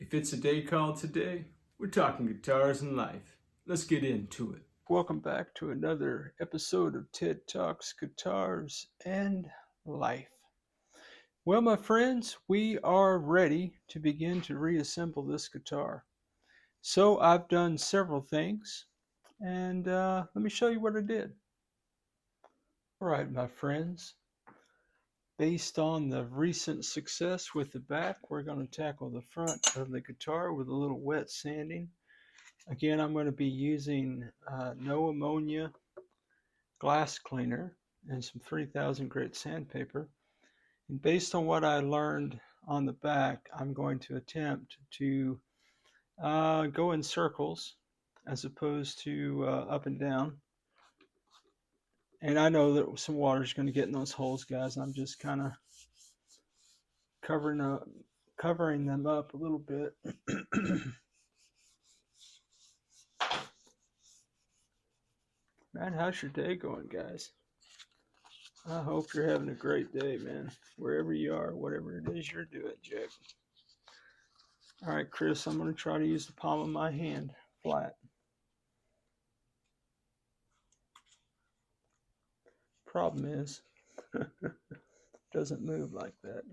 If it's a day called today, we're talking guitars and life. Let's get into it. Welcome back to another episode of TED Talks Guitars and Life. Well, my friends, we are ready to begin to reassemble this guitar. So I've done several things, and let me show you what I did. All right, my friends, based on the recent success with the back, we're going to tackle the front of the guitar with a little wet sanding. Again, I'm going to be using no ammonia glass cleaner and some 3000 grit sandpaper. And based on what I learned on the back, I'm going to attempt to go in circles as opposed to up and down. And I know that some water is going to get in those holes, guys. I'm just kind of covering them up a little bit. Man, how's your day going, guys? I hope you're having a great day, man. Wherever you are, whatever it is you're doing, Jack. All right, Chris, I'm going to try to use the palm of my hand flat. Problem is, it doesn't move like that.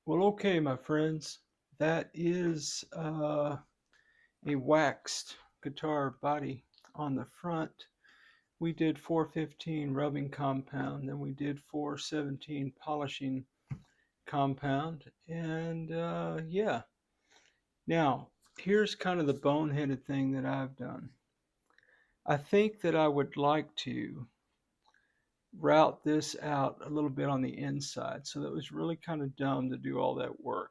Well, okay, my friends, that is a waxed guitar body on the front. We did 415 rubbing compound, then we did 417 polishing compound, and yeah. Now, here's kind of the boneheaded thing that I've done. I think that I would like to route this out a little bit on the inside, so that was really kind of dumb to do all that work.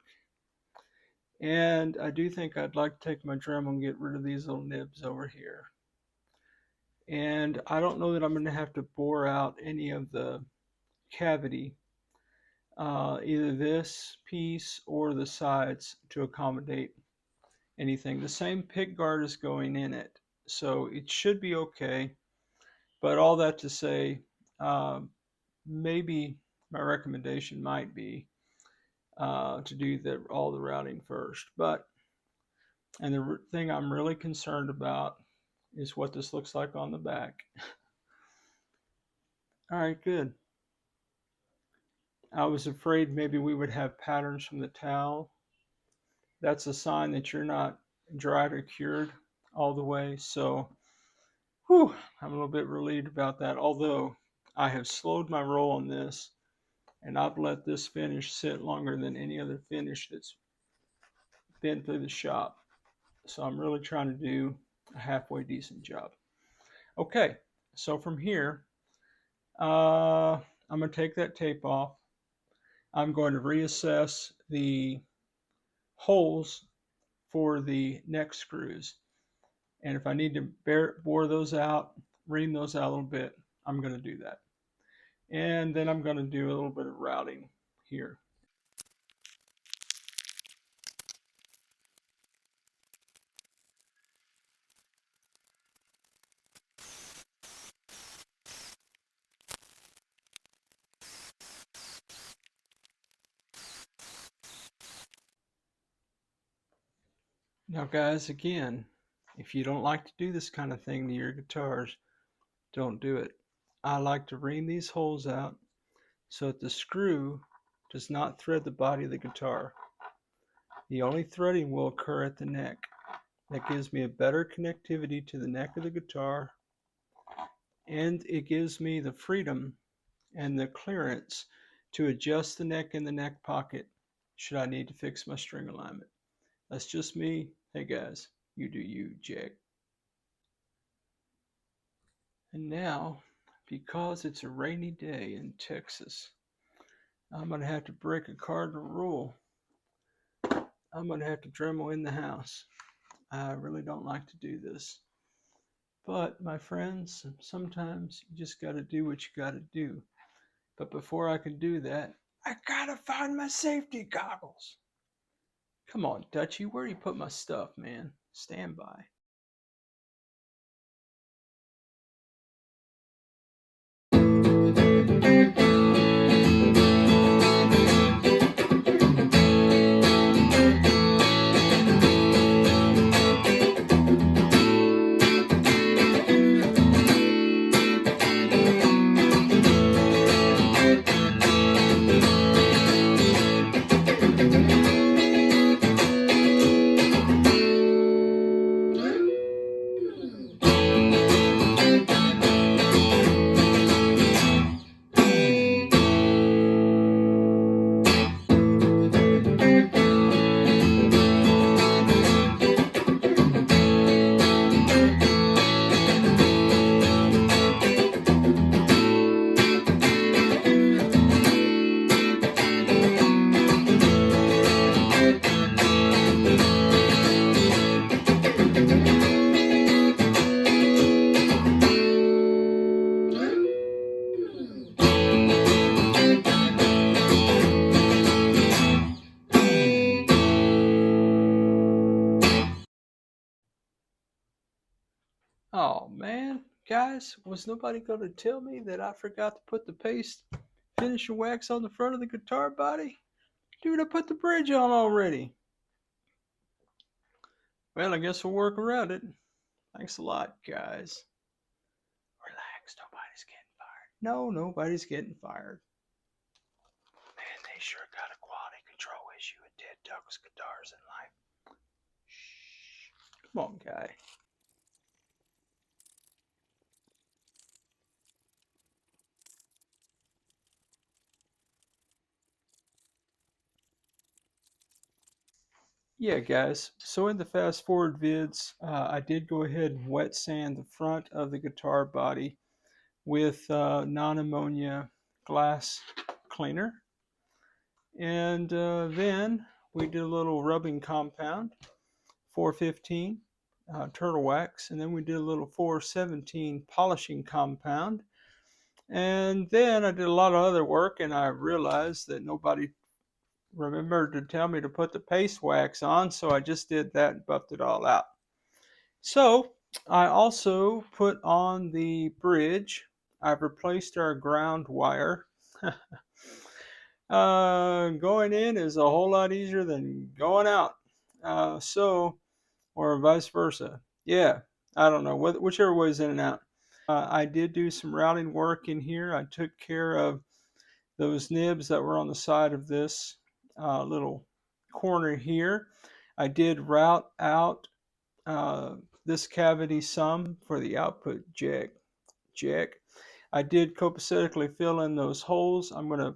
And I do think I'd like to take my Dremel and get rid of these little nibs over here. And I don't know that I'm going to have to bore out any of the cavity, either this piece or the sides, to accommodate anything. The same pick guard is going in it, so it should be okay. But all that to say, maybe my recommendation might be to do all the routing first. And the thing I'm really concerned about is what this looks like on the back. All right, good. I was afraid maybe we would have patterns from the towel. That's a sign that you're not dried or cured all the way. So, whew, I'm a little bit relieved about that. Although I have slowed my roll on this, and I've let this finish sit longer than any other finish that's been through the shop. So I'm really trying to do a halfway decent job. Okay, so from here, I'm going to take that tape off. I'm going to reassess the holes for the neck screws. And if I need to bore those out, ream those out a little bit, I'm going to do that. And then I'm going to do a little bit of routing here. Now, guys, again, if you don't like to do this kind of thing to your guitars, don't do it. I like to ream these holes out so that the screw does not thread the body of the guitar. The only threading will occur at the neck. That gives me a better connectivity to the neck of the guitar, and it gives me the freedom and the clearance to adjust the neck in the neck pocket should I need to fix my string alignment. That's just me. Hey guys, You do you, Jack. And now, because it's a rainy day in Texas, I'm going to have to break a cardinal rule. I'm going to have to Dremel in the house. I really don't like to do this. But, my friends, sometimes you just got to do what you got to do. But before I can do that, I got to find my safety goggles. Come on, Dutchie, where do you put my stuff, man? Stand by. Oh man, guys, was nobody going to tell me that I forgot to put the paste finishing wax on the front of the guitar body? Dude, I put the bridge on already. Well, I guess we'll work around it. Thanks a lot, guys. Relax, nobody's getting fired. No, nobody's getting fired. Man, they sure got a quality control issue at Dead Duck's Guitars in Life. Shh. Come on, guy. Yeah, guys. So in the fast forward vids, I did go ahead and wet sand the front of the guitar body with non-ammonia glass cleaner. And then we did a little rubbing compound, 415 turtle wax, and then we did a little 417 polishing compound. And then I did a lot of other work, and I realized that nobody remembered to tell me to put the paste wax on, so I just did that and buffed it all out. So I also put on the bridge. I've replaced our ground wire. Going in is a whole lot easier than going out. Or vice versa. Yeah, I don't know, whichever way is in and out. I did do some routing work in here. I took care of those nibs that were on the side of this little corner here. I did route out this cavity some for the output jack. I did copacetically fill in those holes. I'm going to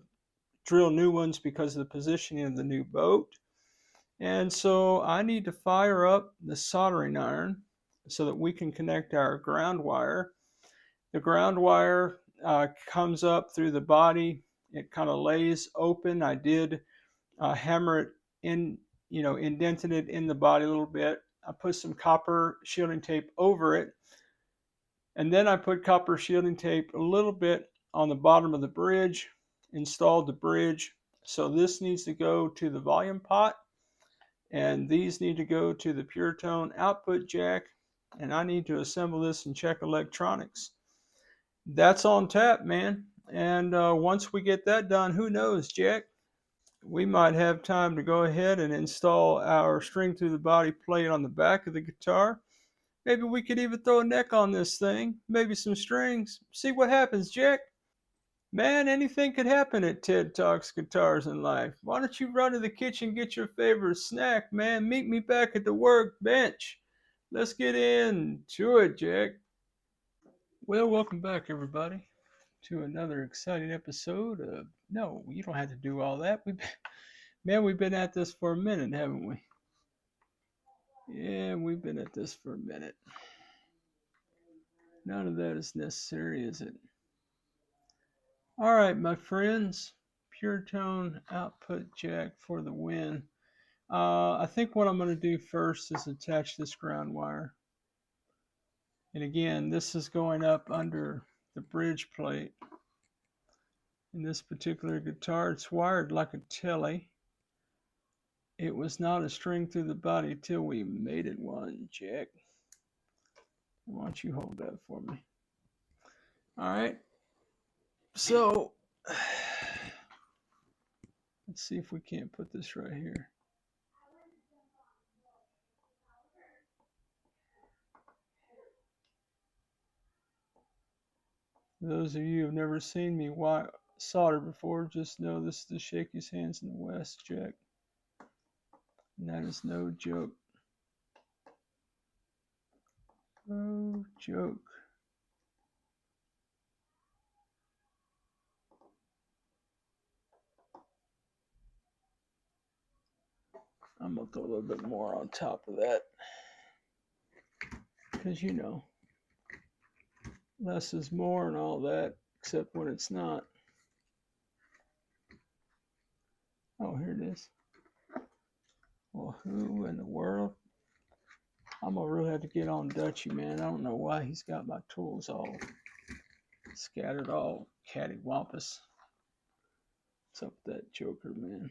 drill new ones because of the positioning of the new boat. And so I need to fire up the soldering iron so that we can connect our ground wire. The ground wire comes up through the body. It kind of lays open. I did hammer it in, indented it in the body a little bit. I put some copper shielding tape over it. And then I put copper shielding tape a little bit on the bottom of the bridge, installed the bridge. So this needs to go to the volume pot. And these need to go to the pure tone output jack, and I need to assemble this and check electronics. That's on tap, man. And once we get that done, who knows, Jack? We might have time to go ahead and install our string through the body plate on the back of the guitar. Maybe we could even throw a neck on this thing, maybe some strings. See what happens, Jack. Man, anything could happen at Ted Talks Guitars in Life. Why don't you run to the kitchen and get your favorite snack, man? Meet me back at the workbench. Let's get into it, Jack. Well, welcome back, everybody, to another exciting episode of... No, you don't have to do all that. We've been at this for a minute, haven't we? Yeah, we've been at this for a minute. None of that is necessary, is it? All right, my friends. Pure tone output jack for the win. I think what I'm going to do first is attach this ground wire. And again, this is going up under the bridge plate. In this particular guitar, it's wired like a Tele. It was not a string through the body till we made it one, Jack. Why don't you hold that for me? All right. So, let's see if we can't put this right here. Those of you who have never seen me solder before, just know this is the shakiest hands in the West, Jack. And that is no joke. No joke. I'm going to throw a little bit more on top of that. Because, you know, less is more and all that, except when it's not. Oh, here it is. Well, who in the world? I'm going to really have to get on Dutchie, man. I don't know why he's got my tools all scattered, all cattywampus. What's up with that joker, man?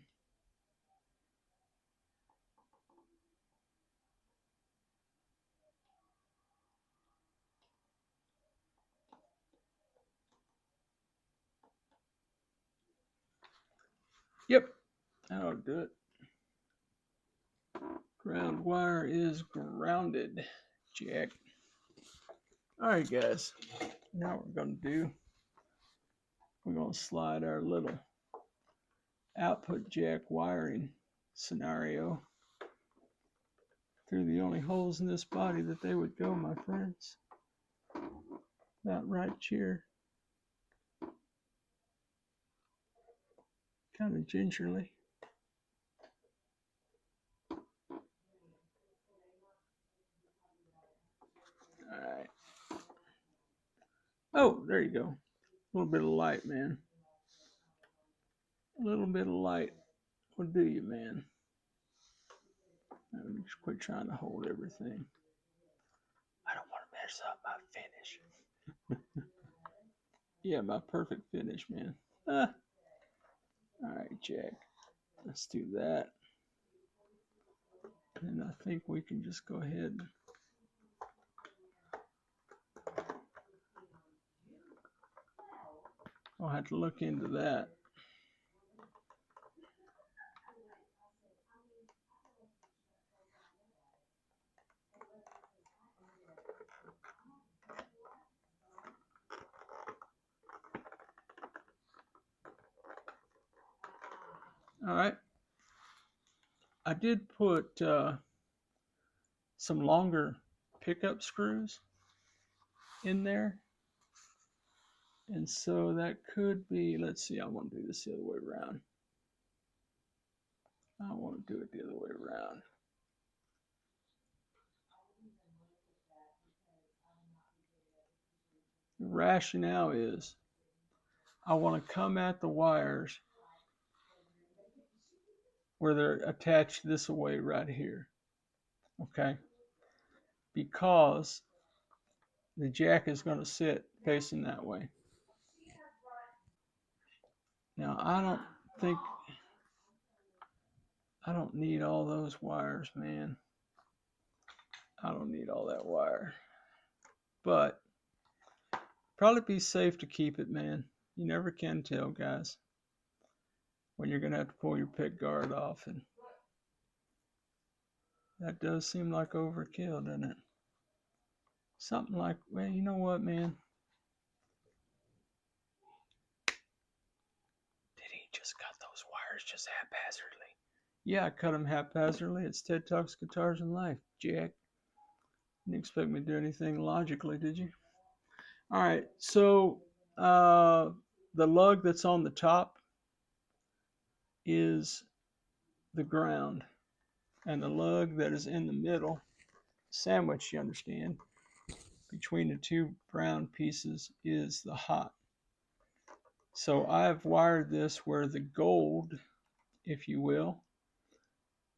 Yep, that'll do it. Ground wire is grounded, Jack. All right, guys. Now what we're going to do, we're going to slide our little output jack wiring scenario through the only holes in this body that they would go, my friends. About right here. Kind of gingerly. Alright. Oh, there you go. A little bit of light, man. A little bit of light will do you, man. Just quit trying to hold everything. I don't want to mess up my finish. Yeah, my perfect finish, man. Alright, Jack. Let's do that. And I think we can just go ahead and I'll have to look into that. All right. I did put some longer pickup screws in there. And so that could be, let's see, I want to do this the other way around. I want to do it the other way around. The rationale is I want to come at the wires where they're attached this way right here. Okay? Because the jack is going to sit facing that way. Now, I don't need all those wires, man. I don't need all that wire. But probably be safe to keep it, man. You never can tell, guys, when you're going to have to pull your pick guard off. And that does seem like overkill, doesn't it? Something like, well, you know what, man? Did he just cut those wires just haphazardly? Yeah, I cut them haphazardly. It's Ted Talks Guitars and Life, Jack. Didn't expect me to do anything logically, did you? All right, so the lug that's on the top is the ground, and the lug that is in the middle sandwich, you understand, between the two brown pieces is the hot. So I've wired this where the gold, if you will,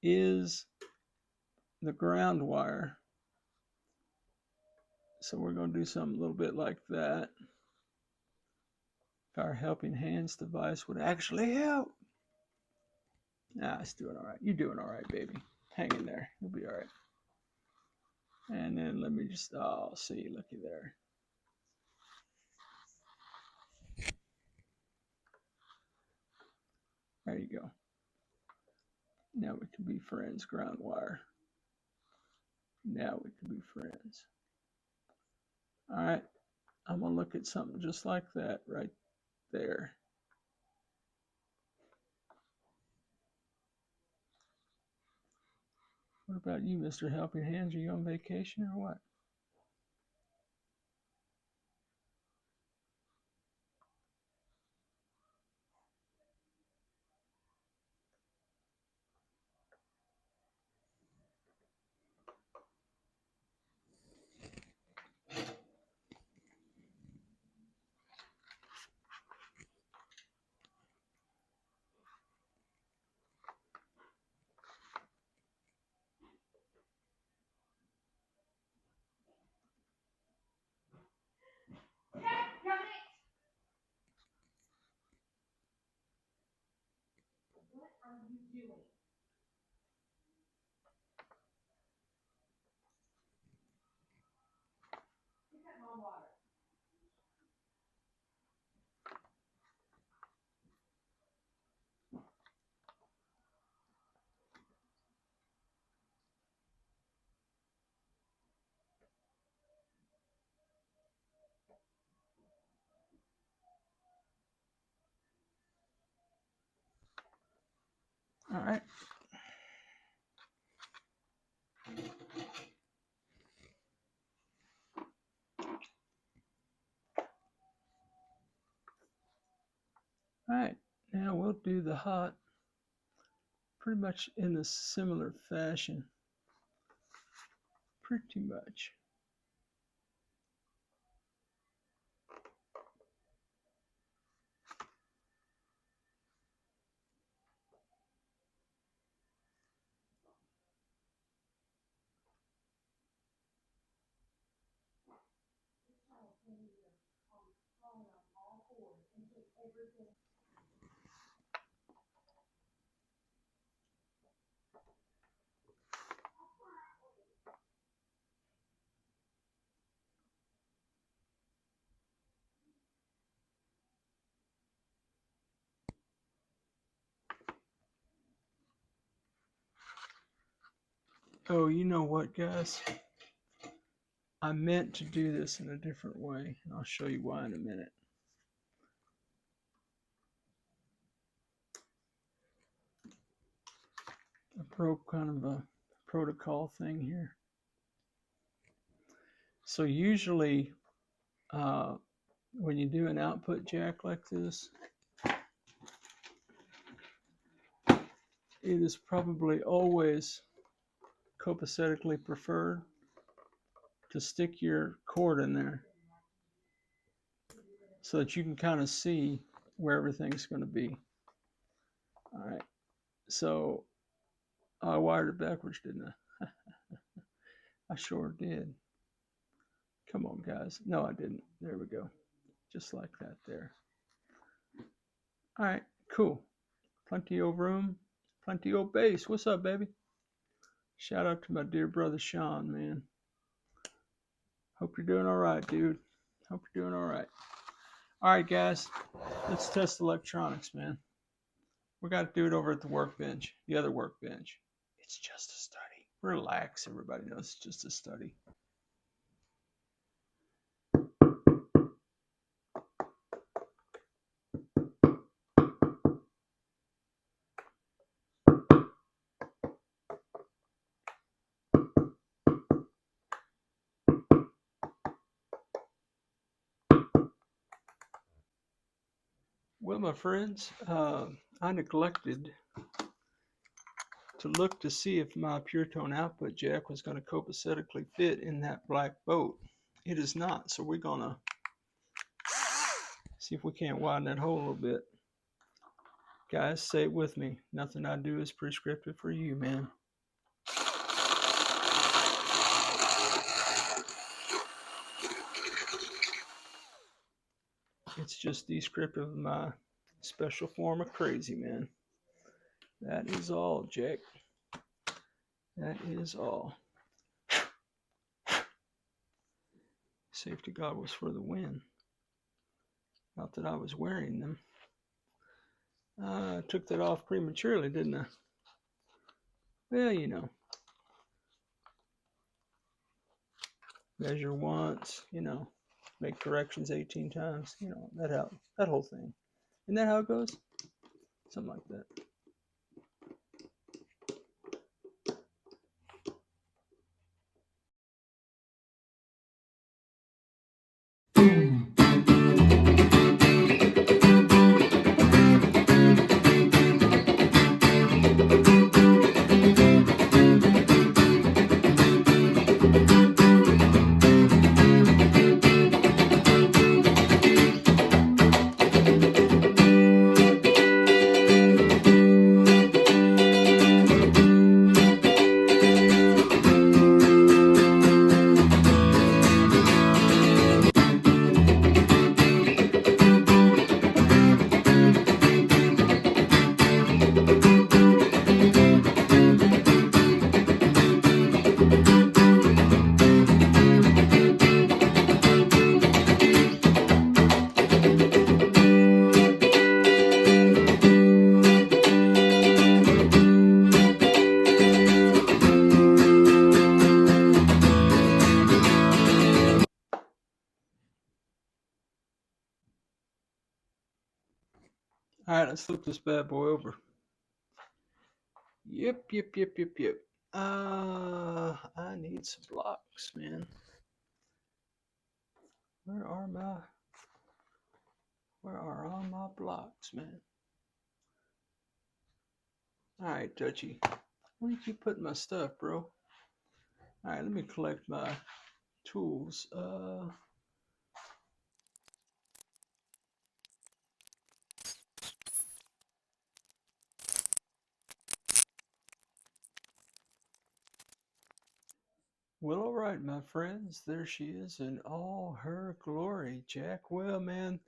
is the ground wire. So we're going to do something a little bit like that. If our helping hands device would actually help. Nah, it's doing all right. You're doing all right, baby. Hang in there. You'll be all right. And then let me just, oh, see, looky there. There you go. Now we can be friends, ground wire. Now we can be friends. All right, I'm gonna look at something just like that right there. What about you, Mr. Helping Hands? Are you on vacation or what? All right. All right, now we'll do the hot pretty much in a similar fashion. Pretty much. Oh, you know what, guys? I meant to do this in a different way, and I'll show you why in a minute. Kind of a protocol thing here. So usually, when you do an output jack like this, it is probably always copacetically preferred to stick your cord in there so that you can kind of see where everything's going to be. All right, so I wired it backwards, didn't I? I sure did. Come on, guys. No, I didn't. There we go. Just like that there. All right, cool. Plenty of room, plenty of bass. What's up, baby? Shout out to my dear brother Sean, man. Hope you're doing all right, dude. Hope you're doing all right. All right, guys. Let's test electronics, man. We got to do it over at the workbench, the other workbench. It's just a study. Relax, everybody knows it's just a study. Well, my friends, I neglected to look to see if my pure tone output jack was going to copacetically fit in that black boat. It is not, so we're going to see if we can't widen that hole a little bit. Guys, say it with me. Nothing I do is prescriptive for you, man. It's just descriptive of my special form of crazy, man. That is all, Jack. That is all. Safety goggles for the win. Not that I was wearing them. I took that off prematurely, didn't I? Well, you know. Measure once, you know. Make corrections 18 times, you know, that whole thing. Isn't that how it goes? Something like that. All right, let's flip this bad boy over. Yep. I need some blocks, man. Where are all my blocks, man? All right, Dutchie. Where did you put my stuff, bro? All right, let me collect my tools. Well, all right, my friends, there she is in all her glory, Jack. Well, man,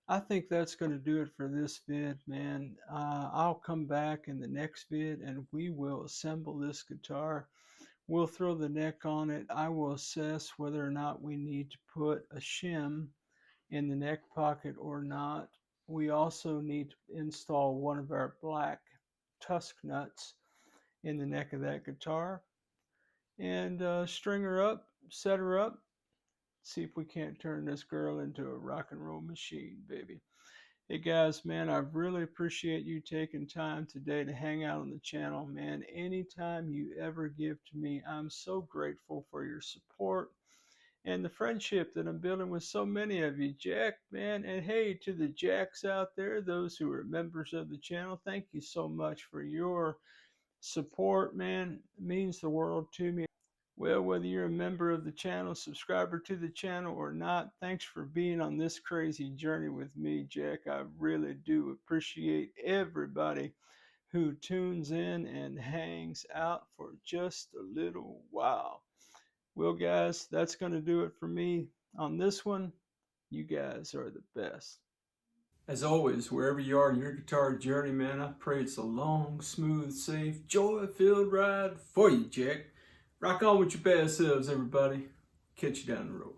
I think that's going to do it for this vid, man. I'll come back in the next vid and we will assemble this guitar. We'll throw the neck on it. I will assess whether or not we need to put a shim in the neck pocket or not. We also need to install one of our black tusk nuts in the neck of that guitar. And string her up, set her up, see if we can't turn this girl into a rock and roll machine, baby. Hey guys, man, I really appreciate you taking time today to hang out on the channel, man. Anytime you ever give to me, I'm so grateful for your support and the friendship that I'm building with so many of you, Jack, man. And hey, to the Jacks out there, those who are members of the channel, thank you so much for your support, man. It means the world to me. Well, whether you're a member of the channel, subscriber to the channel or not, thanks for being on this crazy journey with me, Jack. I really do appreciate everybody who tunes in and hangs out for just a little while. Well, guys, that's going to do it for me on this one. You guys are the best. As always, wherever you are in your guitar journey, man, I pray it's a long, smooth, safe, joy-filled ride for you, Jack. Rock on with your bad selves, everybody. Catch you down the road.